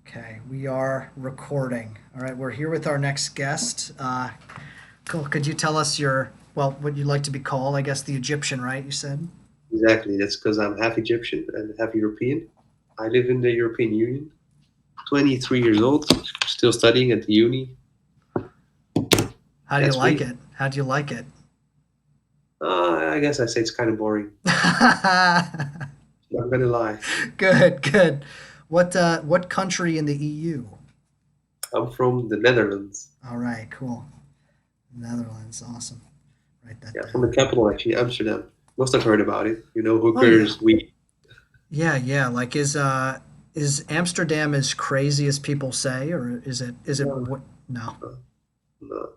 Okay, we are recording. All right, we're here with our next guest. Cool. Could you tell us what you'd like to be called? I guess the Egyptian, right? You said. Exactly. That's because I'm half Egyptian and half European. I live in the European Union. 23 years old, still studying at the uni. How do you That's like me. it? How do you like it? I guess I say it's kind of boring. I'm gonna lie. Good, good. What country in the EU? I'm from the Netherlands. All right, cool. Netherlands, awesome. Write that Yeah, from the down. capital actually, Amsterdam. Must have heard about it. You know, Oh yeah, hookers, weed. yeah, yeah. Like is Amsterdam as crazy as people say, or is it No, what? No. no, no.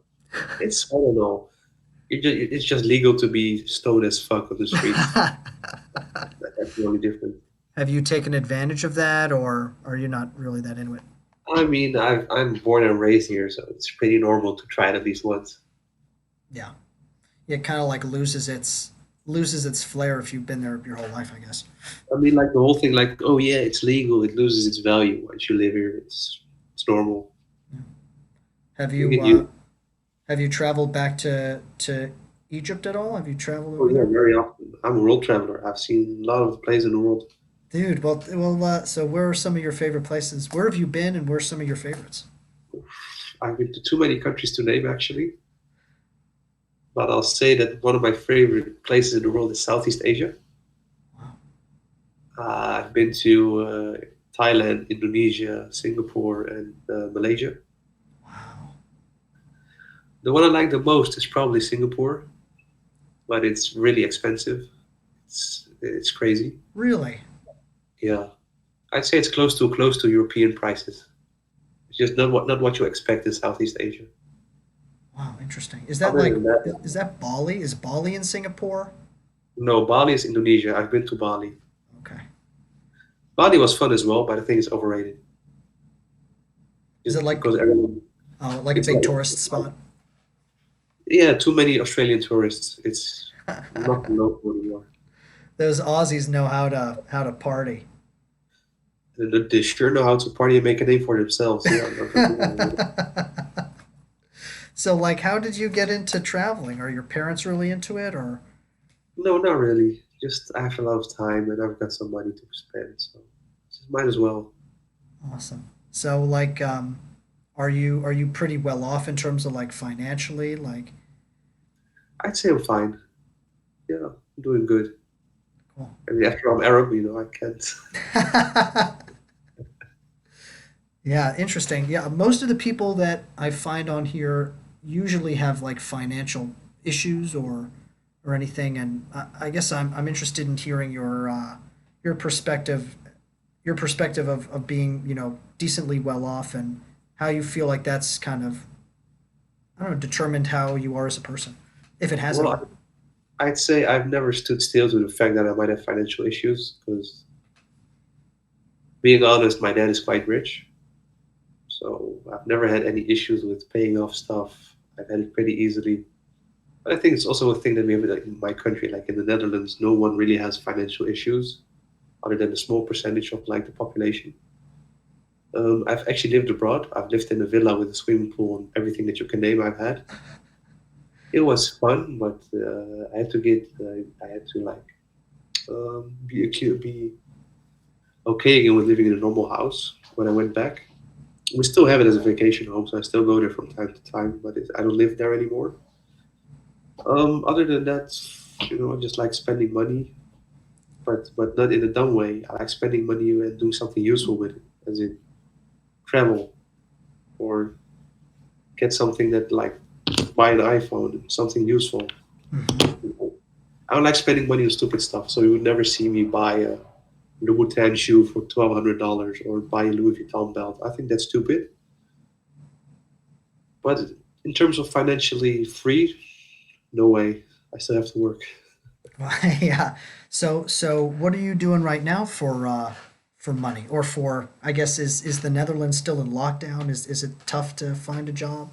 It's I don't know. It's just legal to be stoned as fuck on the streets. That's the only difference. Have you taken advantage of that, or are you not really that into it? I mean, I'm born and raised here, so it's pretty normal to try it at least once. Yeah, it kind of like loses its flair if you've been there your whole life, I guess. I mean, like the whole thing, like, oh yeah, it's legal. It loses its value once you live here. It's normal. Yeah. Have You you get you. have you traveled back to Egypt at all? Have you traveled Oh over yeah, there, very often. I'm a world traveler. I've seen a lot of the places in the world. dude? So where are some of your favorite places? Where have you been, and where's some of your favorites? I've been to too many countries to name actually, but I'll say that one of my favorite places in the world is Southeast Asia. Wow, I've been to Thailand, Indonesia, Singapore, and Malaysia. wow, The one I like the most is probably Singapore, but it's really expensive. It's crazy. really? Yeah, I'd say it's close to European prices. It's just not what you expect in Southeast Asia. Wow, interesting. Is that Other like than that, is that Bali? Is Bali in Singapore? no, Bali is Indonesia. I've been to Bali. Okay. Bali was fun as well, but I think it's overrated. Is it Just like because everyone, like a it's big tourist like, spot? yeah, too many Australian tourists. It's not local anymore. Those Aussies know how to party. They sure know how to party and make a name for themselves. Yeah, I'm not gonna lie. So, like, how did you get into traveling? Are your parents really into it, or No, not really. Just I have a lot of time and I've got some money to spend, so just might as well. awesome? So, like, are you pretty well off in terms of like financially? Like, I'd say I'm fine. Yeah, I'm doing good. cool. I mean, after I'm Arab, I can't. Yeah, interesting. Yeah, most of the people that I find on here usually have like financial issues or anything, and I guess I'm interested in hearing your perspective your perspective of being decently well off and how you feel like that's kind of I don't know determined how you are as a person, if it has at all. Well, I'd say I've never stood still to the fact that I might have financial issues because, being honest, my dad is quite rich. So I've never had any issues with paying off stuff. I've had it pretty easily. But I think it's also a thing that we have like, in my country, like in the Netherlands, no one really has financial issues other than a small percentage of like the population. I've actually lived abroad. I've lived in a villa with a swimming pool and everything that you can name. I've had. It was fun, but I had to like be okay again with living in a normal house when I went back. We still have it as a vacation home, so I still go there from time to time, but I don't live there anymore. Other than that, I just like spending money, but not in a dumb way. I like spending money and doing something useful with it, as in travel or get something that like buy an iPhone, something useful. Hmm. I don't like spending money on stupid stuff, so you would never see me buy a Louboutin shoe for $1,200 or buy a Louis Vuitton belt. I think that's stupid. But in terms of financially free, no way. I still have to work. Yeah. So what are you doing right now for money or for I guess is the Netherlands still in lockdown? Is it tough to find a job?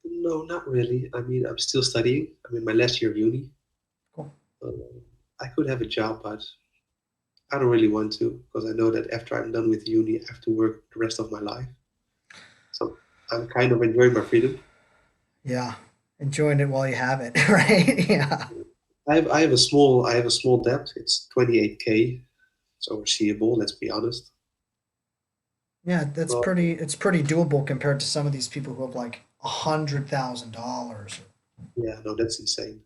No, not really. I mean, I'm still studying. I'm in my last year of uni. Cool. Uh, I could have a job, but I don't really want to because I know that after I'm done with uni, I have to work the rest of my life. So I'm kind of enjoying my freedom. Yeah. Enjoying it while you have it, right? Yeah. I have a small debt. It's 28K. It's overseeable. Let's be honest. Yeah, that's But pretty it's pretty doable compared to some of these people who have like $100,000. yeah, no, that's insane.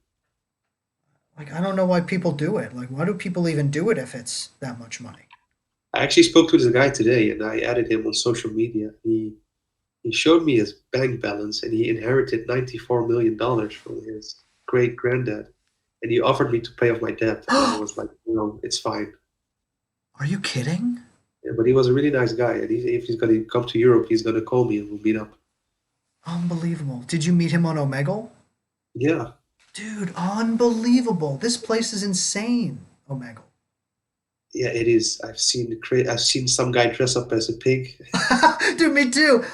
Like I don't know why people do it. Like why do people even do it if it's that much money? I actually spoke to this guy today, and I added him on social media. He showed me his bank balance, and he inherited $94 million from his great granddad, and he offered me to pay off my debt, and I Are was like, no, it's fine. you kidding? Yeah, but he was a really nice guy, and if he's gonna come to Europe, he's gonna call me and we'll meet up. Unbelievable. Did you meet him on Omegle? Yeah, Dude, unbelievable. This place is insane, Omegle. yeah, it is. I've seen some guy dress up as a pig. Dude, me too.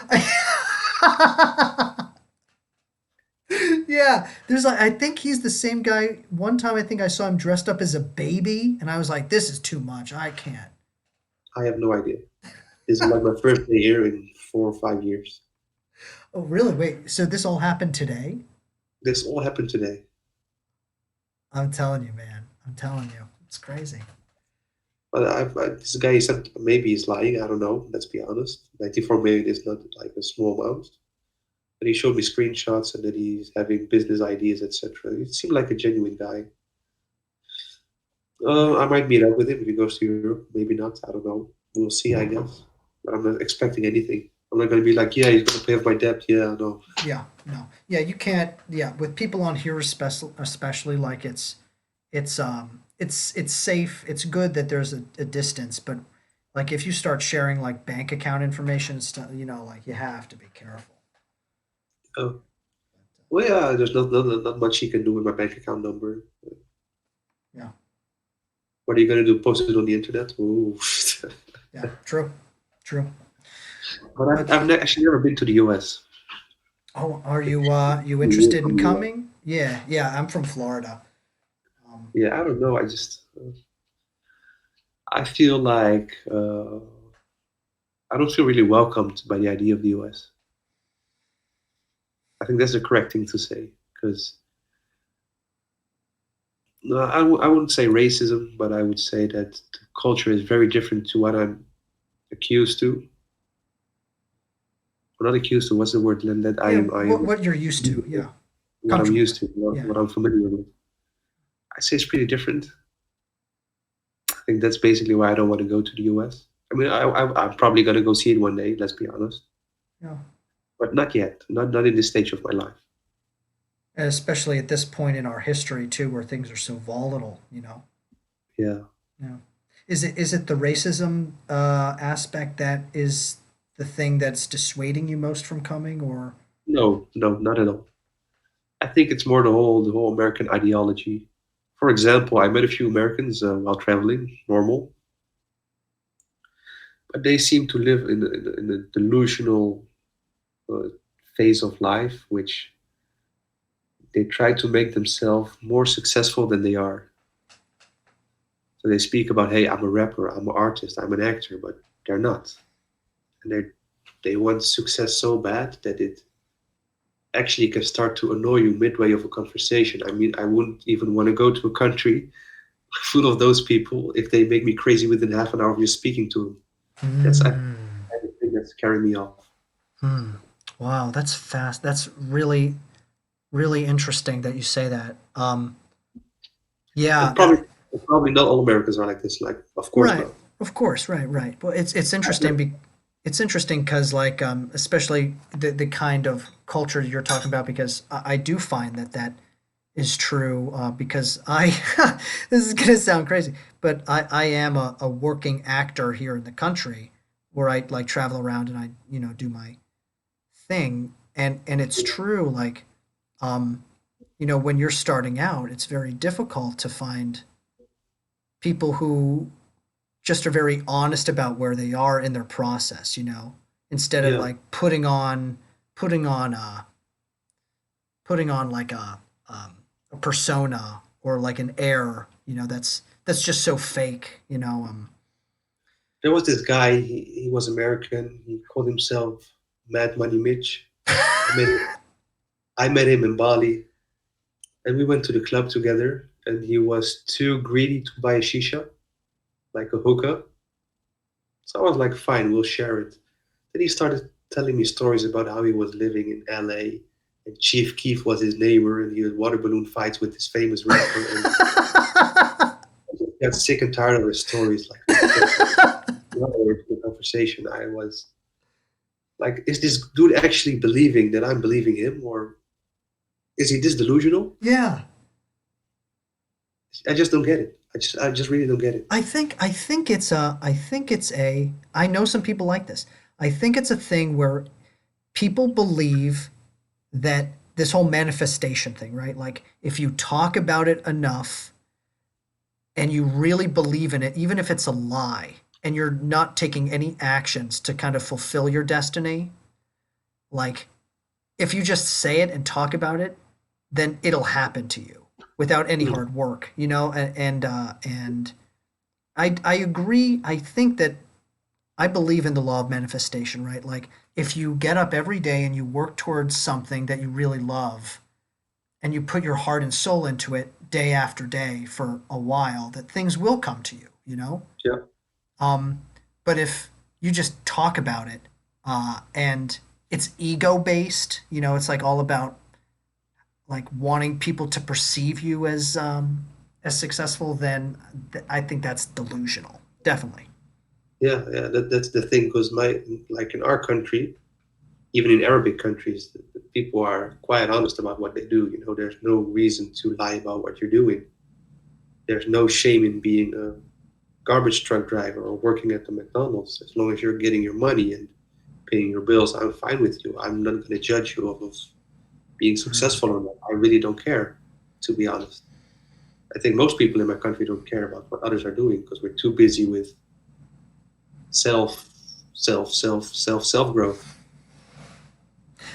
Yeah, there's like I think he's the same guy. One time I think I saw him dressed up as a baby and I was like this is too much. I can't. I have no idea. This is like my first day here in 4 or 5 years. Oh, really? Wait. So this all happened today? This all happened today. I'm telling you, man. I'm telling you. It's crazy. But this guy said maybe he's lying. I don't know. Let's be honest. 94 million is not like a small amount. But he showed me screenshots and that he's having business ideas, etc. He seemed like a genuine guy. I might meet up with him if he goes to Europe. Maybe not. I don't know. We'll see, I guess. But I'm not expecting anything. I'm not going to be like, yeah, he's going to pay off my debt. Yeah, no. Yeah, no. Yeah, you can't yeah, with people on here especially like it's safe. It's good that there's a distance, but like if you start sharing like bank account information and stuff, like you have to be careful. Oh, well, yeah, there's not much he can do with my bank account number. Yeah. What are you going to do? Post it on the internet? Ooh. Yeah, true. True. But But I've actually never been to the US. oh, are you interested in coming? Yeah, yeah, I'm from Florida. Um, Yeah, I don't know. I feel like I don't feel really welcomed by the idea of the US. I think that's the correct thing to say because no, I wouldn't say racism, but I would say that the culture is very different to what I'm accused to. Or not accused to. What's the word? That yeah, I what am what you're used to. Yeah. what I'm Comfortable used with. to, Yeah. what I'm familiar with. I say it's pretty different. I think that's basically why I don't want to go to the US. I mean, I'm probably gonna go see it one day. Let's be honest, Yeah. but not yet. Not in this stage of my life. And especially at this point in our history too where things are so volatile. Yeah. Yeah. Is it the racism aspect that is the thing that's dissuading you most from coming or No, no, not at all. I think it's more the whole American ideology. For example, I met a few Americans while traveling, normal, but they seem to live in a delusional uh, phase of life, which they try to make themselves more successful than they are. So they speak about, hey, I'm a rapper, I'm an artist, I'm an actor, but they're not, and they want success so bad that it actually can start to annoy you midway of a conversation. I mean, I wouldn't even want to go to a country full of those people if they make me crazy within half an hour of you speaking to them. That's I Hmm. the thing that's carrying me off. Hmm. Wow, that's fast. That's really, really interesting that you say that. Yeah, And probably not all Americans are like this. Like, of course right. not. Of course, right. Well, it's I've interesting. never- It's interesting because like especially the kind of culture you're talking about because I do find that is true because I this is gonna sound crazy, but I am a working actor here in the country where I like travel around and I do my thing and it's true like um when you're starting out it's very difficult to find people who just are very honest about where they are in their process, instead of Yeah, like putting on like a persona or like an air, that's that's just so fake, you know. There was this guy. He was American. He called himself Mad Money Mitch. I met I met him in Bali, and we went to the club together. And he was too greedy to buy a shisha, like a hookah. So I was like, fine, we'll share it. Then he started telling me stories about how he was living in LA and Chief Keef was his neighbor and he had water balloon fights with this famous rapper. And I just got sick and tired of his stories. Like, we spent hours in the conversation. I was like, is this dude actually believing that I'm believing him or is he this delusional? Yeah. I just don't get it. I just really don't get it. I think it's a I know some people like this. I think it's a thing where people believe that this whole manifestation thing, right? Like if you talk about it enough and you really believe in it, even if it's a lie, and you're not taking any actions to kind of fulfill your destiny, like if you just say it and talk about it, then it'll happen to you without any Mm. hard work, you know? And I agree. I think that I believe in the law of manifestation, right? Like if you get up every day and you work towards something that you really love and you put your heart and soul into it day after day for a while, that things will come to you, you know? Yeah. Um, but if you just talk about it and it's ego based, you know, it's like all about like wanting people to perceive you as successful, then I think that's delusional. Definitely. Yeah, yeah, that's the thing because my like in our country, even in Arabic countries, the people are quite honest about what they do. You know, there's no reason to lie about what you're doing. There's no shame in being a garbage truck driver or working at the McDonald's. As long as you're getting your money and paying your bills, I'm fine with you. I'm not going to judge you of being Mm. successful or not. I really don't care, to be honest. I think most people in my country don't care about what others are doing because we're too busy with self, self growth.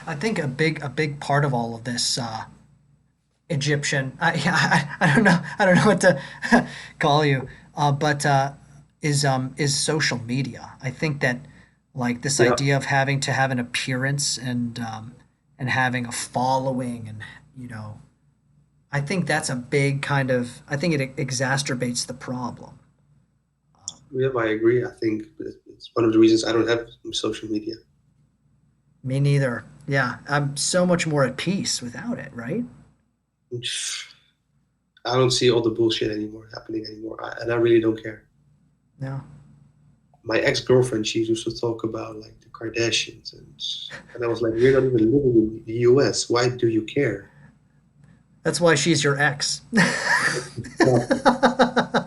I think a big part of all of this Egyptian. I don't know. I don't know what to call you. But is social media. I think that like this Yeah, idea of having to have an appearance and having a following and you know I think that's a big kind of I think it exacerbates the problem. yeah, I agree. I think it's one of the reasons I don't have social media. Me neither. Yeah, I'm so much more at peace without it. Right? I don't see all the bullshit anymore happening anymore, and I really don't care. No. My ex girlfriend, she used to talk about like the Kardashians, and I was like, we're not even living in the U.S. Why do you care? That's why she's your ex. Exactly.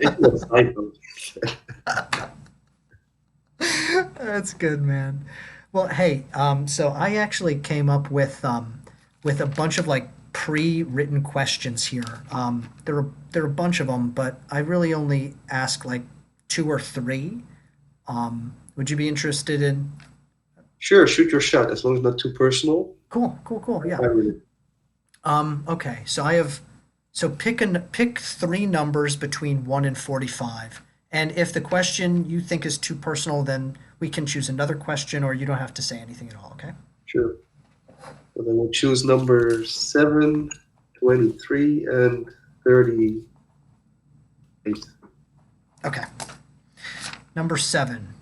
It's a cycle. That's good, man. Well, hey, so I actually came up with a bunch of like pre-written questions here. There are a bunch of them, but I really only ask like two or three. Would you be interested in? Sure, shoot your shot as long as not too personal. Cool, cool, cool. I'm Yeah. fine with it. Okay. So pick three numbers between 1 and 45. And if the question you think is too personal, then we can choose another question, or you don't have to say anything at all. Okay. Sure. So then we'll choose number 7, 23, and 38. Okay. Number 7.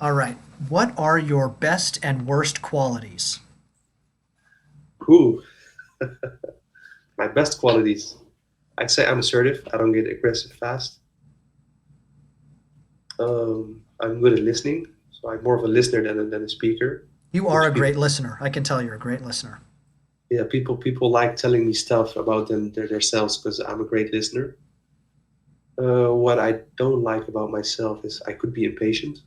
All right. What are your best and worst qualities? Cool. My best qualities. I'd say I'm assertive. I don't get aggressive fast. I'm good at listening, so I'm more of a listener than a speaker. You are Which a people, great listener. I can tell you're a great listener. yeah, people like telling me stuff about themselves because I'm a great listener. What I don't like about myself is I could be impatient.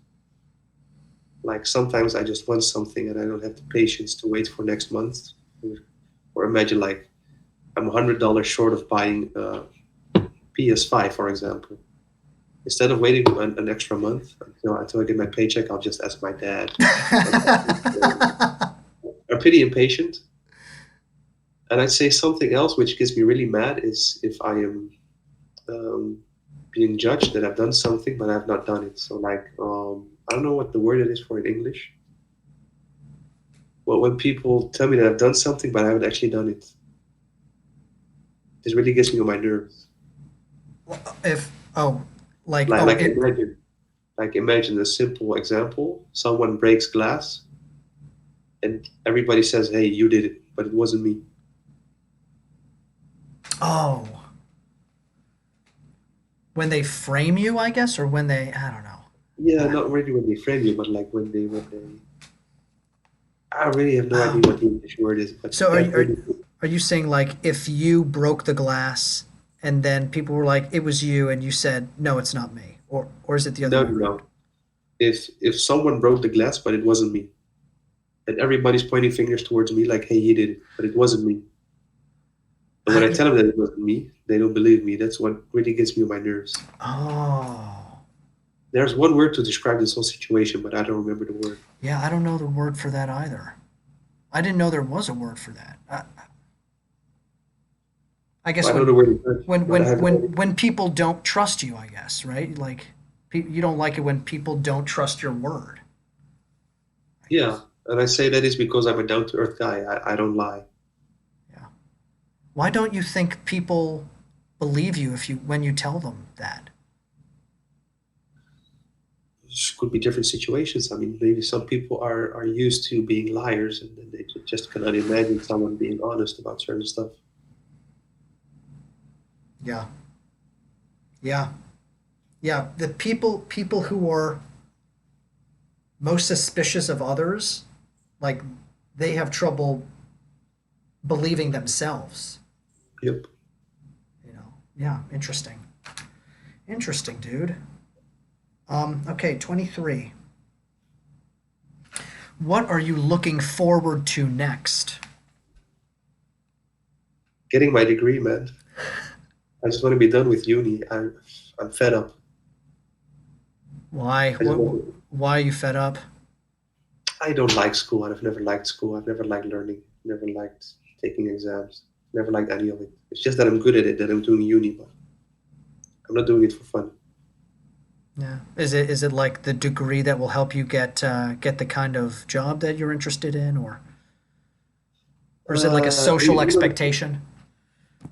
Like sometimes I just want something and I don't have the patience to wait for next month. Or imagine like I'm $100 short of buying a PS5, for example. Instead of waiting an extra month until I get my paycheck, I'll just ask my dad. I'm pretty impatient. And I'd say something else which gets me really mad is if I am um, being judged that I've done something, but I've not done it. So like, I don't know what the word it is for in English. Well, when people tell me that I've done something, but I haven't actually done it, this really gets me on my nerves. If oh, like Like, oh like it imagine, like imagine a simple example. Someone breaks glass, and everybody says, "Hey, you did it," but it wasn't me. oh when they frame you, I guess, or when they I don't know. Yeah, Uh, not really when they frame you, but like when they. I really have no idea oh, what the English word is, but so that really. are you saying like if you broke the glass and then people were like it was you and you said no it's not me or is it the other No, way no, around? no. If someone broke the glass, but it wasn't me, and everybody's pointing fingers towards me, like, "Hey, he did it," but it wasn't me. And when I Yeah. tell them that it wasn't me, they don't believe me. That's what really gets me on my nerves. Oh. There's one word to describe this whole situation, but I don't remember the word. Yeah, I don't know the word for that either. I didn't know there was a word for that. I guess I know the word in French, but I have no idea. when people don't trust you, I guess, right? Like you don't like it when people don't trust your word, I Yeah, guess. and I say that is because I'm a down to earth guy. I don't lie. Yeah. Why don't you think people believe you if you when you tell them that? It could be different situations. I mean, maybe some people are used to being liars, and then they just cannot imagine someone being honest about certain stuff. Yeah. Yeah. Yeah, the people who are most suspicious of others, like they have trouble believing themselves, Yep. you know. Yeah, interesting. Interesting, dude. Okay, 23. What are you looking forward to next? Getting my degree, man. I just want to be done with uni. I'm fed up. Why? I just want to, Why are you fed up? I don't like school. I've never liked school. I've never liked learning. Never liked taking exams. Never liked any of it. It's just that I'm good at it, that I'm doing uni, but I'm not doing it for fun. Yeah. Is it like the degree that will help you get the kind of job that you're interested in or is it like a social You know, expectation?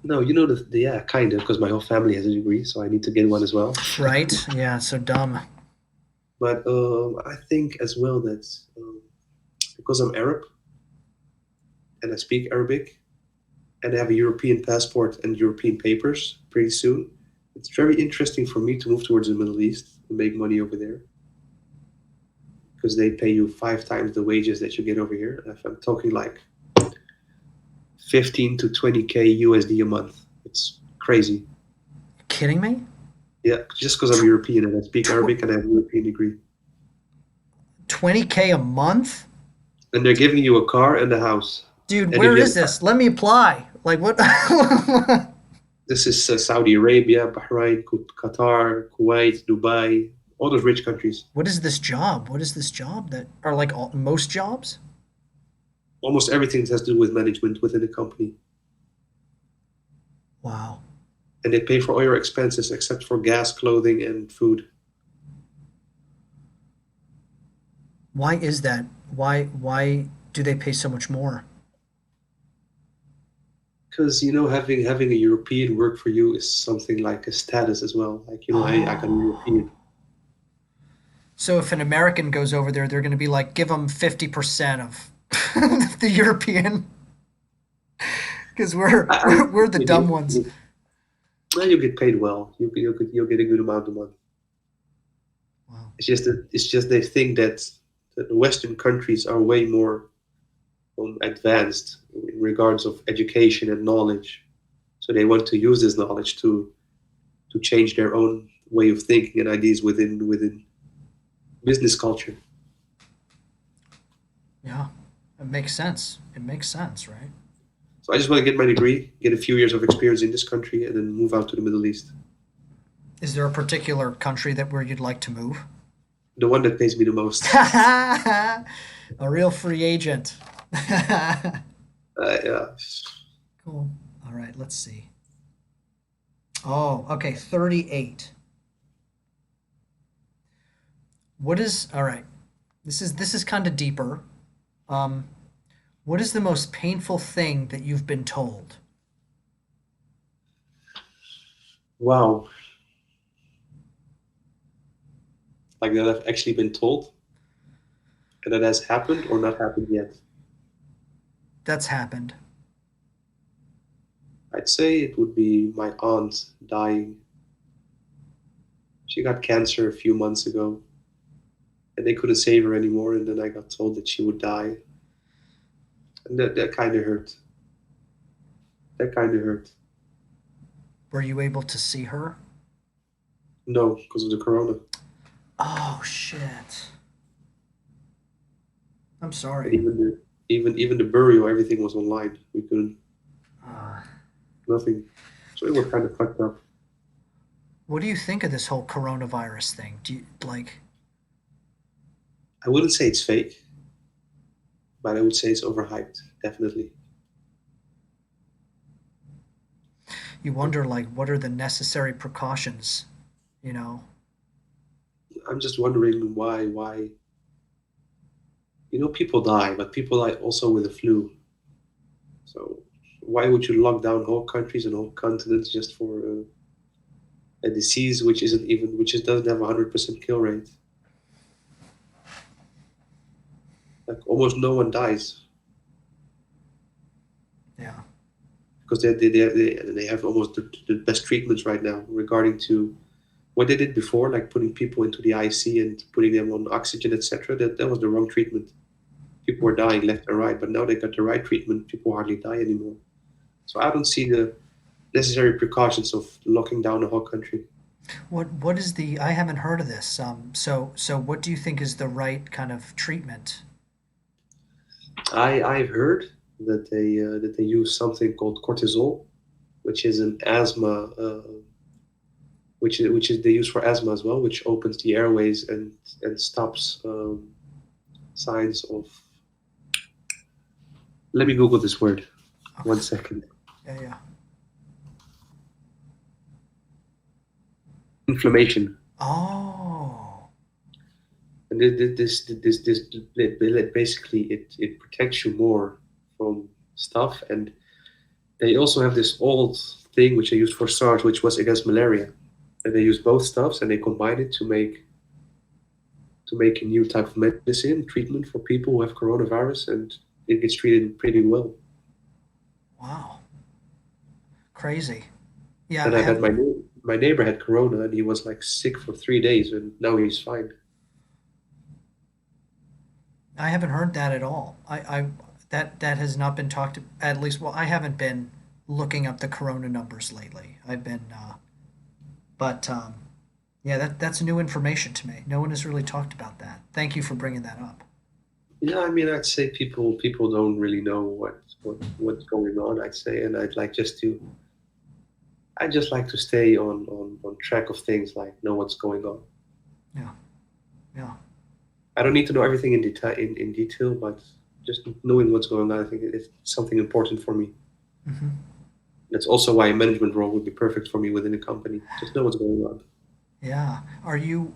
no, you know the yeah, kind of, because my whole family has a degree, so I need to get one as well. Right? Yeah, so dumb. But I think as well that because I'm Arab and I speak Arabic and I have a European passport and European papers pretty soon, it's very interesting for me to move towards the Middle East and make money over there because they pay you 5 times the wages that you get over here. If I'm talking like 15 to 20K USD a month, it's crazy. Kidding me? Yeah, just because I'm European and I speak Tw- Arabic and I have a European degree. 20K a month? And they're giving you a car and a house. Dude, And if where you is have, this? Let me apply. Like what? this is Saudi Arabia, Bahrain, Qatar, Kuwait, Dubai, all those rich countries. What is this job? What is this job that are like most jobs? Almost everything that has to do with management within a company. Wow. And they pay for all your expenses except for gas, clothing, and food. Why is that? Why do they pay so much more? Because having a European work for you is something like a status as well. Like hey, I got a Oh. European. So if an American goes over there, they're going to be like, give them 50% of the European because we're the dumb ones. Well, you get paid well. You'll get a good amount a month. Wow. It's just they think that the Western countries are way more advanced in regards of education and knowledge. So they want to use this knowledge to change their own way of thinking and ideas within business culture. Yeah. It makes sense. It makes sense, right? So I just want to get my degree, get a few years of experience in this country, and then move out to the Middle East. Is there a particular country that where you'd like to move? The one that pays me the most. A real free agent. Yeah. Cool. All right, let's see. Oh, okay, 38. What is all right? This is kind of deeper. Um, what is the most painful thing that you've been told? Wow, like that I've actually been told and that has happened or not happened yet. That's happened. I'd say it would be my aunt dying. She got cancer a few months ago, and they couldn't save her anymore. And then I got told that she would die, and that kind of hurt. That kind of hurt. Were you able to see her? No, because of the corona, Oh shit. I'm and sorry. even the burial, everything was online. We couldn't Uh, nothing. So it was kind of fucked up. what do you think of this whole coronavirus thing? Do you like I wouldn't say it's fake, but I would say it's overhyped. Definitely. you wonder like what are the necessary precautions, you know? I'm just wondering why. People die, but people die also with the flu. So why would you lock down whole countries and whole continents just for a disease which isn't even which just doesn't have 100% kill rate? Like almost no one dies Yeah. because they have almost the best treatments right now regarding to what they did before, like putting people into the IC and putting them on oxygen, etc. That was the wrong treatment. People were dying left and right, but now they got the right treatment. People hardly die anymore. So I don't see the necessary precautions of locking down the whole country. What is the I haven't heard of this. So what do you think is the right kind of treatment? I've heard that they use something called cortisol, which is an asthma, which is they use for asthma as well, which opens the airways and stops signs of. Let me Google this word. Okay. 1 second. Yeah, yeah. Inflammation. Oh. And this basically it protects you more from stuff. And they also have this old thing which they used for SARS, which was against malaria. And they use both stuffs and they combine it to make a new type of medicine treatment for people who have coronavirus, and it gets treated pretty well. Wow. Crazy. Yeah, And I I bet have my neighbor had corona and he was like sick for 3 days, and now he's fine. I haven't heard that at all. I that has not been talked at least well, I haven't been looking up the corona numbers lately. I've been but yeah, that's new information to me. No one has really talked about that. Thank you for bringing that up. Yeah, I mean, I'd say people don't really know what's going on. I'd say, and I just like to stay on track of things, like know what's going on. Yeah. Yeah. I don't need to know everything in detail, but just knowing what's going on, I think it's something important for me. Hmm. That's also why a management role would be perfect for me within a company. Just know what's going on. Yeah. Are you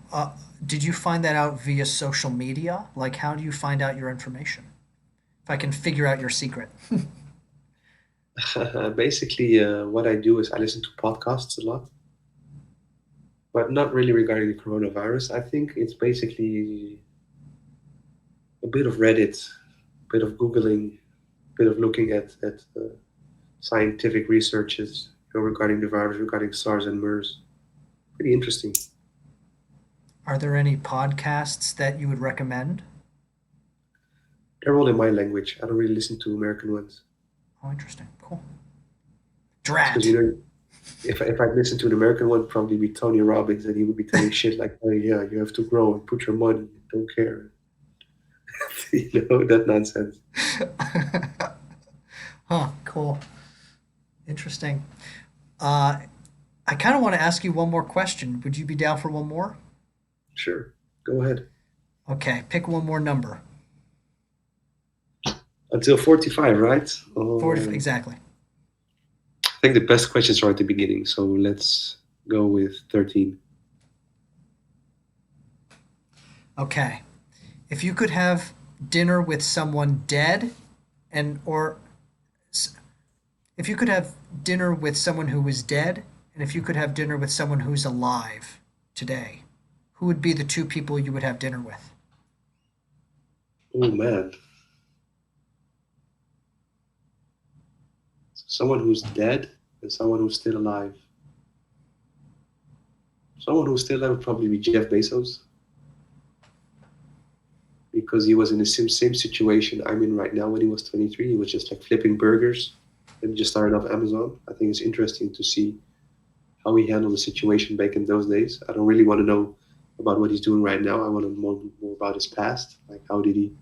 did you find that out via social media? Like how do you find out your information? If I can figure out your secret. Basically, what I do is I listen to podcasts a lot, but not really regarding the coronavirus. I think it's basically a bit of Reddit, a bit of Googling, a bit of looking at scientific researches, regarding the virus, regarding SARS and MERS. Pretty interesting. Are there any podcasts that you would recommend? They're all in my language. I don't really listen to American ones. Oh, interesting. Cool. It's because Drat. if I listen to an American one, probably be Tony Robbins, and he would be telling shit like, "Oh yeah, you have to grow and put your money, don't care," that nonsense. Huh, cool. Interesting. Uh, I kind of want to ask you one more question. Would you be down for one more? Sure, go ahead. Okay, pick one more number. Until 45, right? 40, exactly. I think the best questions are at the beginning, so let's go with 13. Okay. If you could have dinner with someone dead and or if you could have dinner with someone who was dead and if you could have dinner with someone who's alive today, who would be the two people you would have dinner with? Oh man, someone who's dead and someone who's still alive. Someone who's still alive would probably be Jeff Bezos because he was in the same situation I'm in right now when he was 23. He was just like flipping burgers and just started off Amazon. I think it's interesting to see how he handled the situation back in those days. I don't really want to know about what he's doing right now. I want to know more about his past. Like, how did he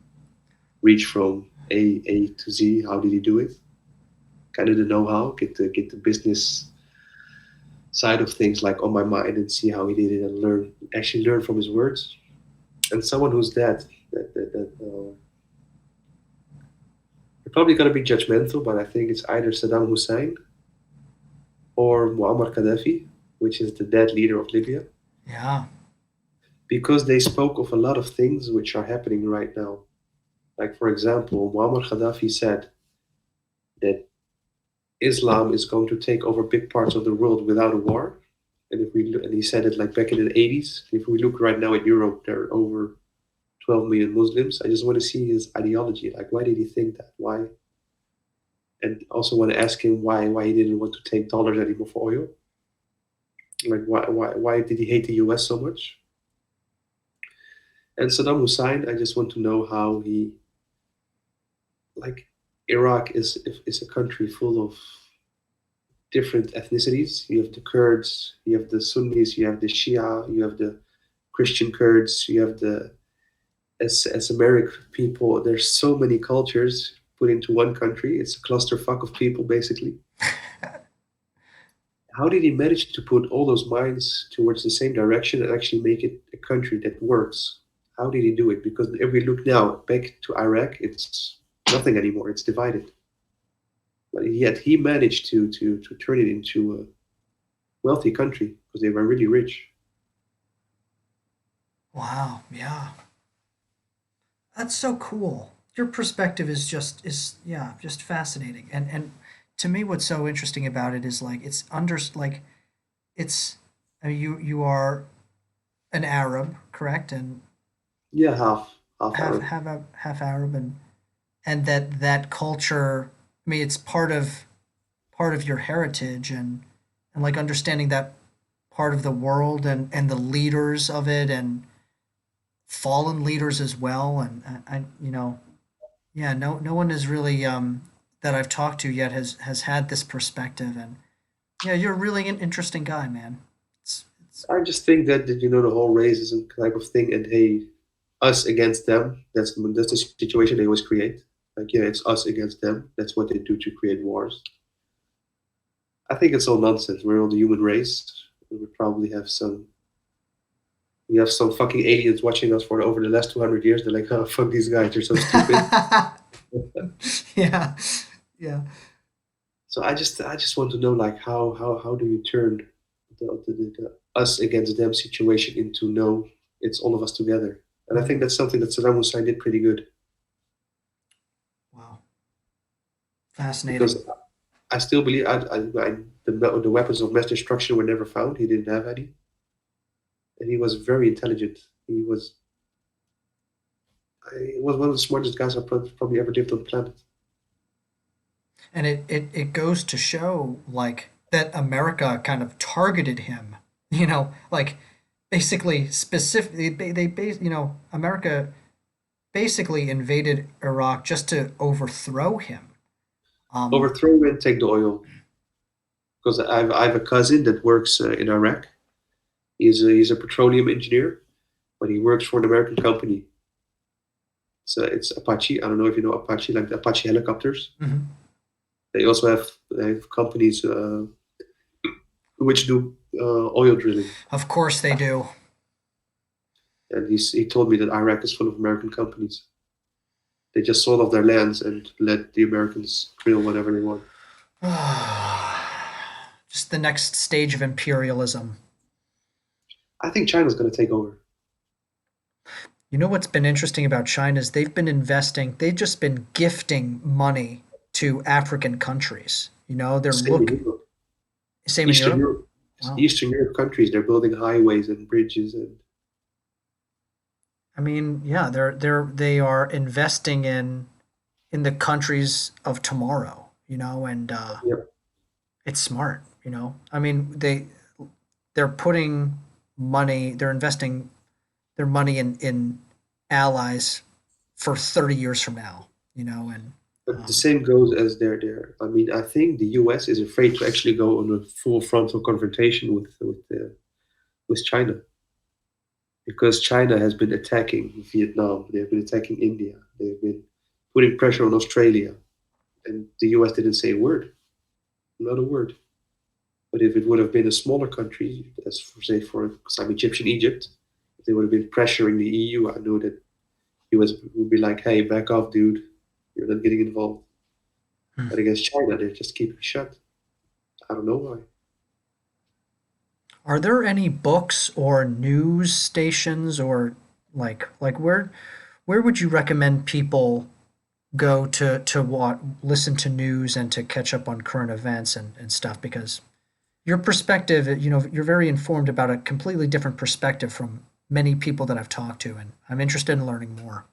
reach from A to Z? How did he do it? Kind of the know-how, get the business side of things like on my mind and see how he did it and learn from his words. And someone who's dead, you're probably gonna be judgmental, but I think it's either Saddam Hussein or Muammar Gaddafi, which is the dead leader of Libya, Yeah. because they spoke of a lot of things which are happening right now. Like, for example, Muammar Gaddafi said that Islam is going to take over big parts of the world without a war. And he said it like back in the 80s. If we look right now at Europe, there are over 12 million Muslims. I just want to see his ideology. Like, why did he think that? Why? And also want to ask him why he didn't want to take dollars anymore for oil. Like, why did he hate the US so much? And Saddam Hussein, I just want to know how he, like, Iraq is a country full of different ethnicities. You have the Kurds, you have the Sunnis, you have the Shia, you have the Christian Kurds, you have the American people. There's so many cultures put into one country. It's a clusterfuck of people, basically. How did he manage to put all those minds towards the same direction and actually make it a country that works? How did he do it? Because if we look now back to Iraq, it's nothing anymore. It's divided. But yet he managed to turn it into a wealthy country because they were really rich. Wow. Yeah. That's so cool. Your perspective is yeah, just fascinating. And to me what's so interesting about it is like it's under like it's I mean, you are an Arab, correct? And Yeah, half Arab. half Arab and that culture, I mean it's part of your heritage and like understanding that part of the world and the leaders of it and fallen leaders as well and you know yeah no one is really that I've talked to yet has had this perspective and yeah you're really an interesting guy, man. It's I just think that the whole racism type of thing and hey, us against them. That's the situation they always create. Like, yeah, it's us against them. That's what they do to create wars. I think it's all nonsense. We're all the human race. We probably have some. We have some fucking aliens watching us for over the last 200 years. They're like, oh fuck these guys, they're so stupid. yeah yeah So I just want to know like how do you turn the us against them situation into no, it's all of us together. And I think that's something that Saddam Hussein did pretty good wow fascinating because I still believe the weapons of mass destruction were never found. He didn't have any, and he was very intelligent. He was one of the smartest guys I probably ever lived on the planet. and it goes to show like that America kind of targeted him, you know, like basically specifically you know America basically invaded Iraq just to overthrow him. Um, Overthrow him and take the oil. Because I have a cousin that works in Iraq. He's a petroleum engineer, but he works for an American company. It's Apache. I don't know if you know Apache, like the Apache helicopters. mhm. They have companies which do oil drilling. Of course they do. And he told me that Iraq is full of American companies. They just sold off their lands and let the Americans drill whatever they want. Just the next stage of imperialism. I think China's going to take over. You know what's been interesting about China is they've been investing, they've just been gifting money to African countries. They're Same in look Europe. same in Eastern Europe. Europe, Wow. Eastern Europe countries, they're building highways and bridges and I mean, yeah, they are investing in the countries of tomorrow, and yeah. it's smart. I mean, they're putting money, they're investing their money in allies for 30 years from now, and But the um, same goes as their. I mean, I think the U.S. is afraid to actually go on a full frontal confrontation with China because China has been attacking Vietnam, they've been attacking India, they've been putting pressure on Australia, and the U.S. didn't say a word, not a word. But if it would have been a smaller country, as for say for some Egyptian Egypt, if they would have been pressuring the EU, I know that US would be like, "Hey, back off, dude. You're not getting involved." hmm. But against China, they're just keeping shut. I don't know why. Are there any books or news stations or like where would you recommend people go to what listen to news and to catch up on current events and stuff? Because your perspective, you're very informed about a completely different perspective from many people that I've talked to, and I'm interested in learning more.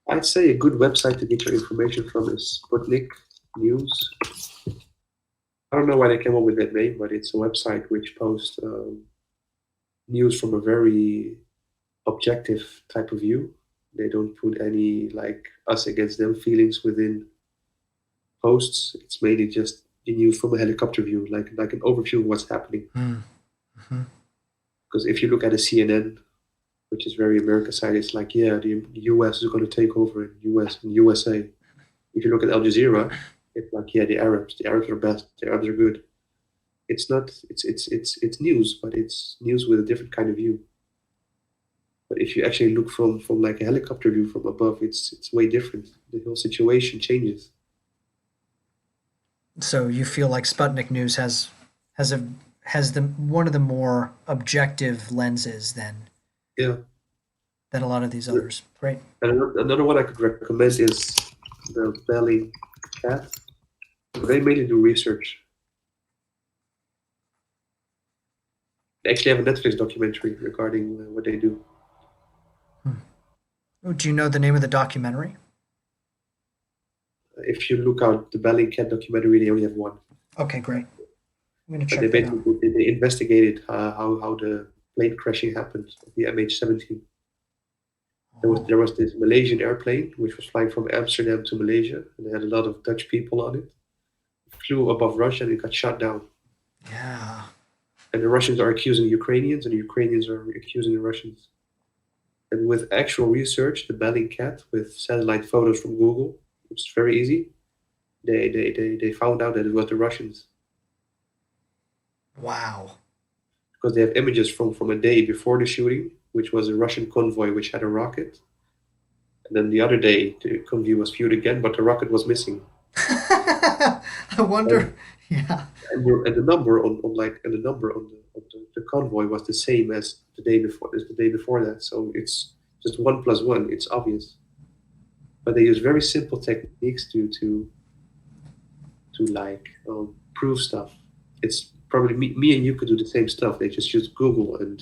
I'd say a good website to get your information from is Sputnik News. I don't know why they came up with that name, but it's a website which posts news from a very objective type of view. They don't put any like us against them feelings within posts. It's mainly just the news from a helicopter view, like an overview of what's happening. Mm-hmm. Because if you look at a CNN, which is very American side, it's like, yeah, the US is going to take over in US and USA. If you look at Al Jazeera, it's like, yeah, the Arabs are best, the Arabs are good. It's not, it's news, but it's news with a different kind of view. But if you actually look from like a helicopter view from above, it's way different. The whole situation changes. So you feel like Sputnik News has a has the one of the more objective lenses Yeah. than a lot of these others. Great. And another one I could recommend is the Belly Cat. They mainly do research. They actually have a Netflix documentary regarding what they do. Hmm. Oh, do you know the name of the documentary? If you look out the Belly Cat documentary, they only have one. Okay, great. I'm gonna But they check that out. basically they investigated how the plane crashing happened, the MH17. Oh, There was this Malaysian airplane which was flying from Amsterdam to Malaysia, and they had a lot of Dutch people on it. It flew above Russia and it got shot down. yeah. And the Russians are accusing Ukrainians, and the Ukrainians are accusing the Russians. And with actual research, the Belling cat with satellite photos from Google, which is very easy, they found out that it was the Russians Wow. because they have images from a day before the shooting, which was a Russian convoy which had a rocket. And then the other day, the convoy was viewed again, but the rocket was missing. I And wonder. Yeah. and the number on the number the convoy was the same as the day before that. So it's just one plus one. It's obvious. But they use very simple techniques to like prove stuff. It's probably me and you could do the same stuff. They just use Google and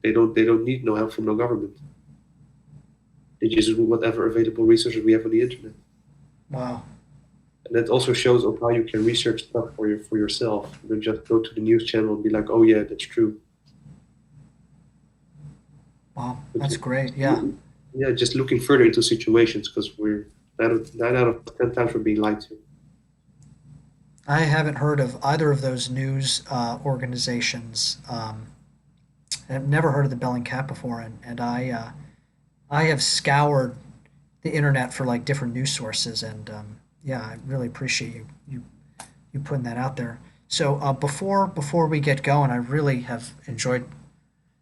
they don't need no help from no government. They just use whatever available resources we have on the internet. Wow. And that also shows of how you can research stuff for yourself. You don't just go to the news channel and be like, oh yeah, that's true. Wow. But That's great. Yeah. yeah, just looking further into situations because we're 9 out of 10 times we're being lied to. I haven't heard of either of those news organizations. I've never heard of the Belling Cat before, and I have scoured the internet for like different news sources, and yeah, I really appreciate you putting that out there. So before we get going, I really have enjoyed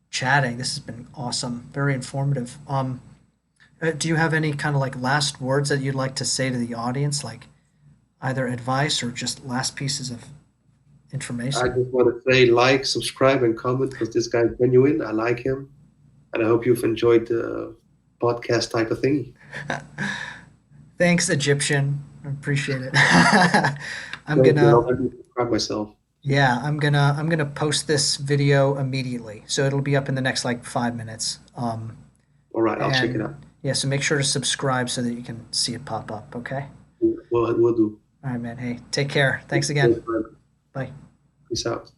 chatting. This has been awesome, very informative. Do you have any kind of like last words that you'd like to say to the audience, like either advice or just last pieces I information. just want to say like, subscribe, and comment because this guy's genuine. I like him, and I hope you've enjoyed the podcast type of thingy. Thanks, Egyptian. I appreciate it. I'm Thank you. I'll gonna let me subscribe myself. Yeah, I'm gonna post this video immediately. So it'll be up in the next like 5 minutes. All right, I'll check it And out. yeah, so make sure to subscribe so that you can see it pop up. Okay. We'll do. All right, man. Hey, take care. Thanks again. Bye. Peace out.